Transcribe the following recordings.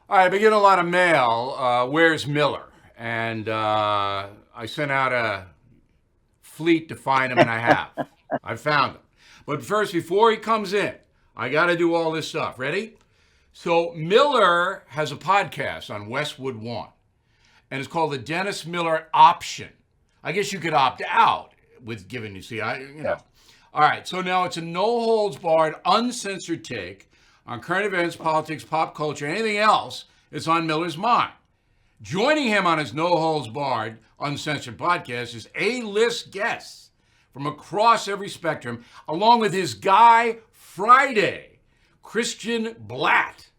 All right, I've been getting a lot of mail. Where's Miller? And I sent out a fleet to find him, and I have. I found him. But first, before he comes in, I got to do all this stuff. Ready? So, Miller has a podcast on Westwood One, and it's called the Dennis Miller Option. I guess you could opt out with giving, you see, Yes. All right, so now it's a no holds barred, uncensored take on current events, politics, pop culture, anything else that's on Miller's mind. Joining him on his no holds barred, uncensored podcast is A-list guests from across every spectrum, along with his guy Friday, Christian Blatt.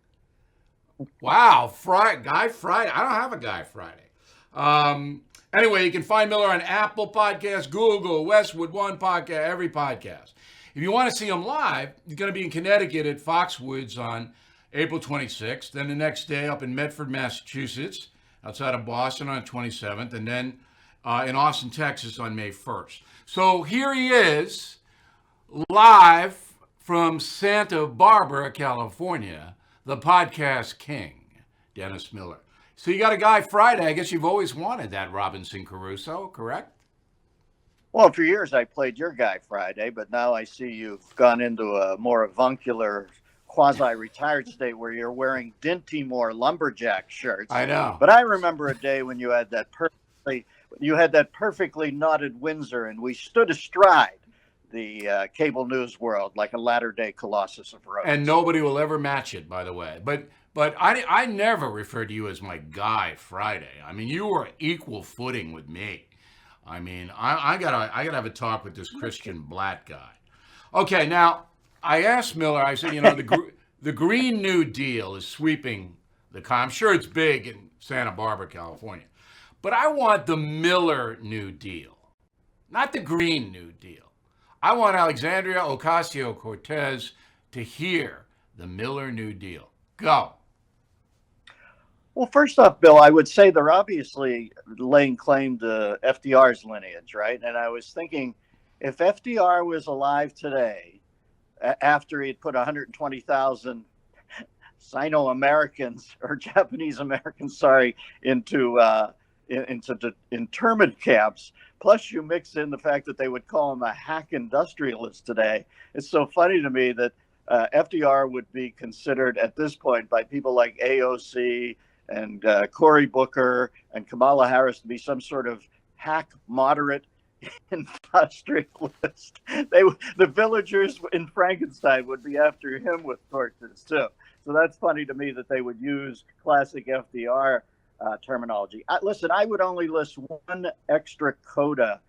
Wow, Guy Friday. I don't have a Guy Friday. Anyway, you can find Miller on Apple Podcasts, Google, Westwood One Podcast, every podcast. If you want to see him live, he's going to be in Connecticut at Foxwoods on April 26th. Then the next day up in Medford, Massachusetts, outside of Boston on the 27th. And then in Austin, Texas on May 1st. So here he is, live from Santa Barbara, California, the podcast king, Dennis Miller. So you got a Guy Friday. I guess you've always wanted that Robinson Crusoe, correct? Well, for years I played your guy Friday, but now I see you've gone into a more avuncular, quasi-retired state where you're wearing Dinty-Moore lumberjack shirts. I know. But I remember a day when you had that perfectly knotted Windsor, and we stood astride the cable news world like a latter-day Colossus of Rhodes. And nobody will ever match it, by the way. But I never referred to you as my Guy Friday. I mean, you were equal footing with me. I mean, I gotta have a talk with this Christian Blatt guy. Okay, now I asked Miller. I said, the Green New Deal is sweeping the country. I'm sure it's big in Santa Barbara, California, but I want the Miller New Deal, not the Green New Deal. I want Alexandria Ocasio-Cortez to hear the Miller New Deal. Go. Well, first off, Bill, I would say they're obviously laying claim to FDR's lineage, right? And I was thinking, if FDR was alive today, after he'd put 120,000 Sino-Americans or Japanese Americans, sorry, into internment camps, plus you mix in the fact that they would call him a hack industrialist today, it's so funny to me that FDR would be considered at this point by people like AOC and Cory Booker and Kamala Harris to be some sort of hack moderate industrialist. The villagers in Frankenstein would be after him with torches too. So that's funny to me that they would use classic FDR terminology. Listen, I would only list one extra coda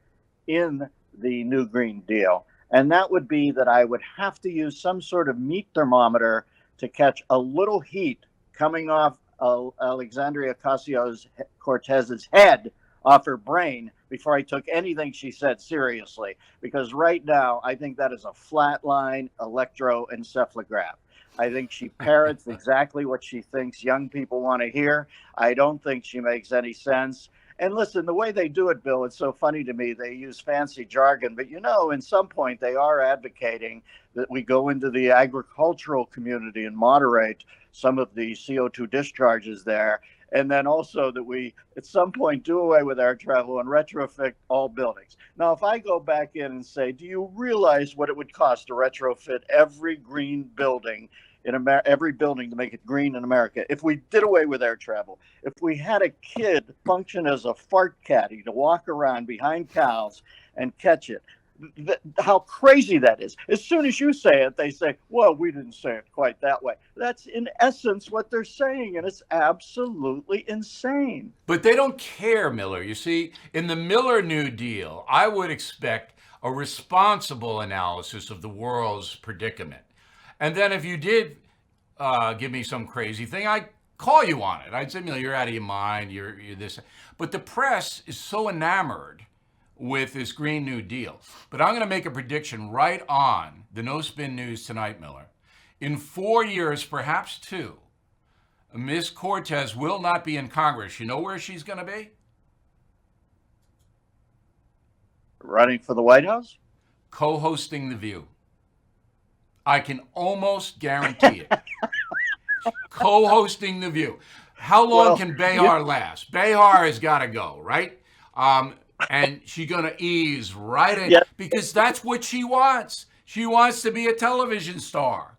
in the new Green Deal, and that would be that I would have to use some sort of meat thermometer to catch a little heat coming off Alexandria Ocasio-Cortez's head off her brain before I took anything she said seriously. Because right now, I think that is a flatline electroencephalograph. I think she parrots exactly what she thinks young people want to hear. I don't think she makes any sense. And listen, the way they do it, Bill, it's so funny to me. They use fancy jargon, but in some point they are advocating that we go into the agricultural community and moderate some of the CO2 discharges there. And then also that we, at some point, do away with air travel and retrofit all buildings. Now, if I go back in and say, do you realize what it would cost to retrofit every green building every building to make it green in America? If we did away with air travel, if we had a kid function as a fart caddy to walk around behind cows and catch it, how crazy that is. As soon as you say it, they say, well, we didn't say it quite that way. That's in essence what they're saying, and it's absolutely insane. But they don't care, Miller. You see, in the Miller New Deal, I would expect a responsible analysis of the world's predicament. And then if you did give me some crazy thing, I'd call you on it. I'd say, Miller, you're out of your mind. You're this. But the press is so enamored with this Green New Deal. But I'm going to make a prediction right on the No Spin News tonight, Miller. In 4 years, perhaps 2, Miss Cortez will not be in Congress. You know where she's going to be? Running for the White House? Co-hosting The View. I can almost guarantee it. co-hosting The View. How long can Behar last? Behar has got to go, right? And she's going to ease right in because that's what she wants. She wants to be a television star.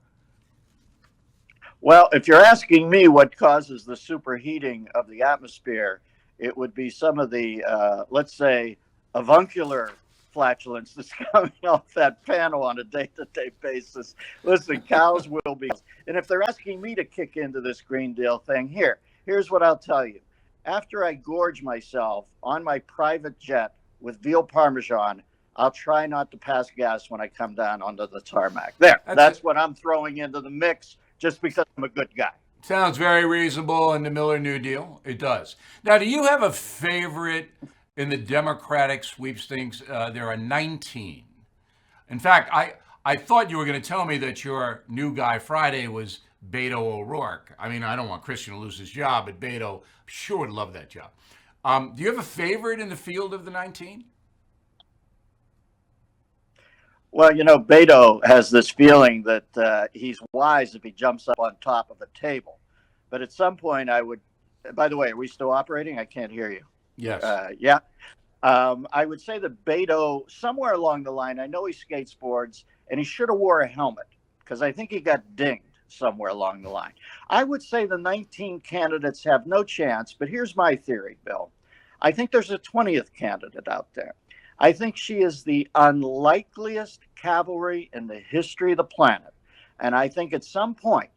Well, if you're asking me what causes the superheating of the atmosphere, it would be some of the, let's say, avuncular flatulence that's coming off that panel on a day-to-day basis. Listen, cows will be. And if they're asking me to kick into this Green Deal thing, here's what I'll tell you. After I gorge myself on my private jet with veal parmesan, I'll try not to pass gas when I come down onto the tarmac. That's what I'm throwing into the mix just because I'm a good guy. Sounds very reasonable in the Miller New Deal. It does. Now, do you have a favorite in the Democratic sweepstakes? There are 19. In fact, I thought you were going to tell me that your new guy Friday was Beto O'Rourke. I mean, I don't want Christian to lose his job, but Beto sure would love that job. Do you have a favorite in the field of the 19? Well, Beto has this feeling that he's wise if he jumps up on top of a table. But at some point, by the way, are we still operating? I can't hear you. Yes. Yeah. I would say that Beto, somewhere along the line, I know he skateboards, and he should have wore a helmet because I think he got dinged somewhere along the line. I would say the 19 candidates have no chance, but here's my theory, Bill. I think there's a 20th candidate out there. I think she is the unlikeliest cavalry in the history of the planet. And I think at some point,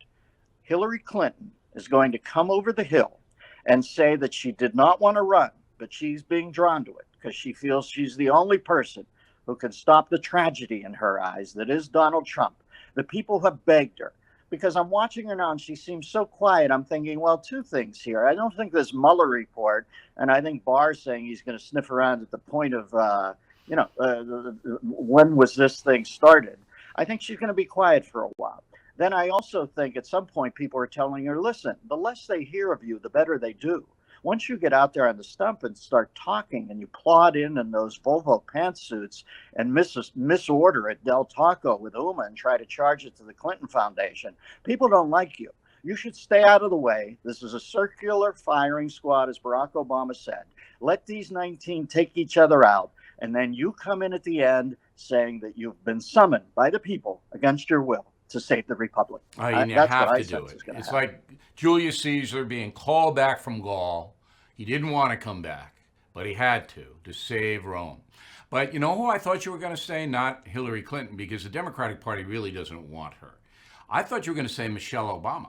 Hillary Clinton is going to come over the hill and say that she did not want to run, but she's being drawn to it because she feels she's the only person who can stop the tragedy in her eyes that is Donald Trump. The people have begged her. Because I'm watching her now and she seems so quiet, I'm thinking, well, two things here. I don't think this Mueller report, and I think Barr's saying he's going to sniff around at the point of, when was this thing started? I think she's going to be quiet for a while. Then I also think at some point people are telling her, listen, the less they hear of you, the better they do. Once you get out there on the stump and start talking and you plod in those Volvo pantsuits and misorder at Del Taco with Uma and try to charge it to the Clinton Foundation, people don't like you. You should stay out of the way. This is a circular firing squad, as Barack Obama said. Let these 19 take each other out, and then you come in at the end saying that you've been summoned by the people against your will to save the republic. You have to do it. It's like Julius Caesar being called back from Gaul. He didn't want to come back, but he had to save Rome. But you know who I thought you were going to say? Not Hillary Clinton, because the Democratic Party really doesn't want her. I thought you were going to say Michelle Obama.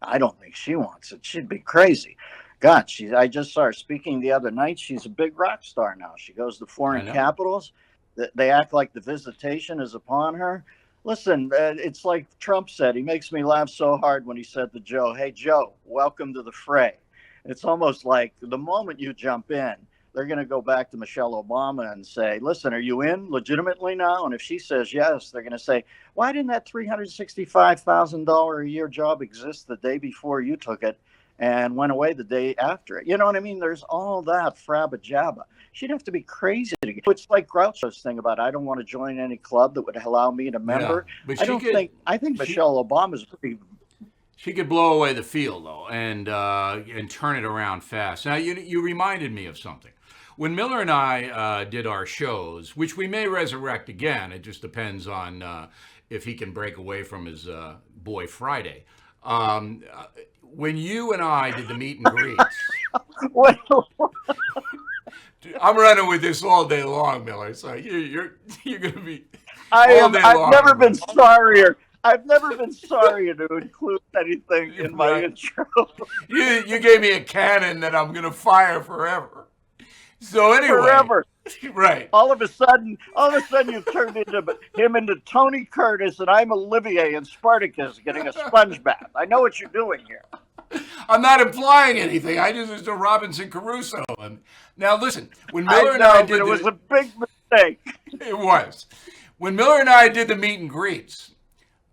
I don't think she wants it. She'd be crazy. God, I just saw her speaking the other night. She's a big rock star now. She goes to foreign capitals. They act like the visitation is upon her. Listen, it's like Trump said. He makes me laugh so hard when he said to Joe, hey, Joe, welcome to the fray. It's almost like the moment you jump in, they're going to go back to Michelle Obama and say, listen, are you in legitimately now? And if she says yes, they're going to say, why didn't that $365,000 a year job exist the day before you took it and went away the day after it? You know what I mean? There's all that frabba-jabba. She'd have to be crazy to get. It's like Groucho's thing about I don't want to join any club that would allow me to member. Yeah, but I think Michelle Obama's pretty. She could blow away the field though, and turn it around fast. Now you reminded me of something. When Miller and I did our shows, which we may resurrect again, it just depends on if he can break away from his boy Friday. When you and I did the meet and greets. I'm running with this all day long, Miller. So you're going to be. I've never been sorrier. I've never been sorry to include anything in my intro. You gave me a cannon that I'm going to fire forever. So anyway, forever. Right. All of a sudden, you've turned him into Tony Curtis, and I'm Olivier in Spartacus getting a sponge bath. I know what you're doing here. I'm not implying anything. I just was a Robinson Crusoe. And now listen, when Miller and I did it was a big mistake. It was. When Miller and I did the meet and greets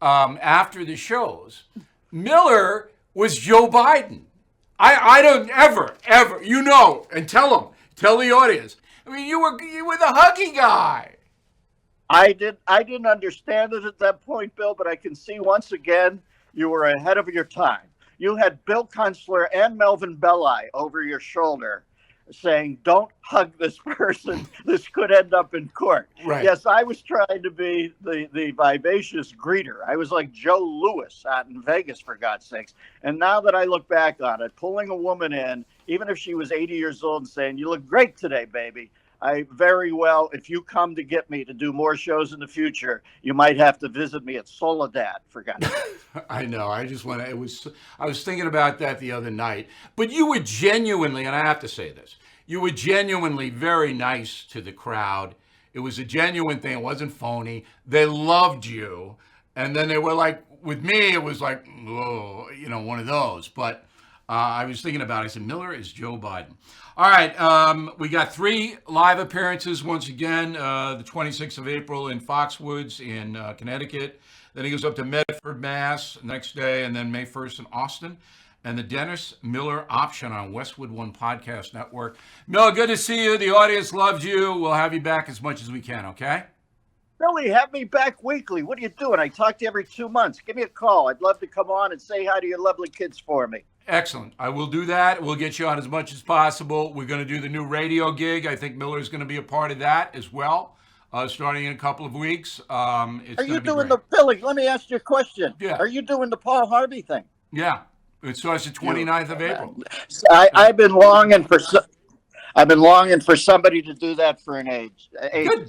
after the shows, Miller was Joe Biden. I don't ever, and tell the audience. I mean, you were the huggy guy. I didn't understand it at that point, Bill, but I can see once again you were ahead of your time. You had Bill Kunstler and Melvin Belli over your shoulder saying, "Don't hug this person. This could end up in court." Right. Yes, I was trying to be the vivacious greeter. I was like Joe Louis out in Vegas, for God's sakes. And now that I look back on it, pulling a woman in, even if she was 80 years old, and saying, "You look great today, baby," I very well, if you come to get me to do more shows in the future, you might have to visit me at Soledad, for God's sake. I know. I just want to. I was thinking about that the other night. But you were genuinely, and I have to say this, you were genuinely very nice to the crowd. It was a genuine thing. It wasn't phony. They loved you, and then they were like, with me, it was like, oh, one of those. But I was thinking about it. I said, Miller is Joe Biden. All right. We got 3 live appearances once again. The 26th of April in Foxwoods in Connecticut. Then he goes up to Medford, Mass. Next day, and then May 1st in Austin. And the Dennis Miller Option on Westwood One Podcast Network. Miller, good to see you. The audience loves you. We'll have you back as much as we can, okay? Billy, have me back weekly. What are you doing? I talk to you every 2 months. Give me a call. I'd love to come on and say hi to your lovely kids for me. Excellent. I will do that. We'll get you on as much as possible. We're going to do the new radio gig. I think Miller's going to be a part of that as well, starting in a couple of weeks. Are you doing the Billy? Let me ask you a question. Yeah. Are you doing the Paul Harvey thing? Yeah. It starts the 29th of April. I've been longing for somebody to do that for an age.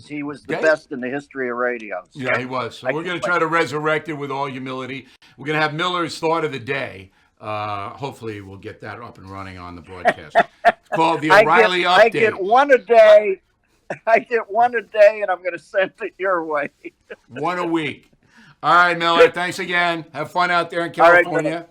He was the best in the history of radio. So yeah, he was. So we're going to try to resurrect it with all humility. We're going to have Miller's thought of the day. Hopefully we'll get that up and running on the broadcast. It's called the O'Reilly Update. I get one a day. And I'm going to send it your way. One a week. All right, Miller. Thanks again. Have fun out there in California.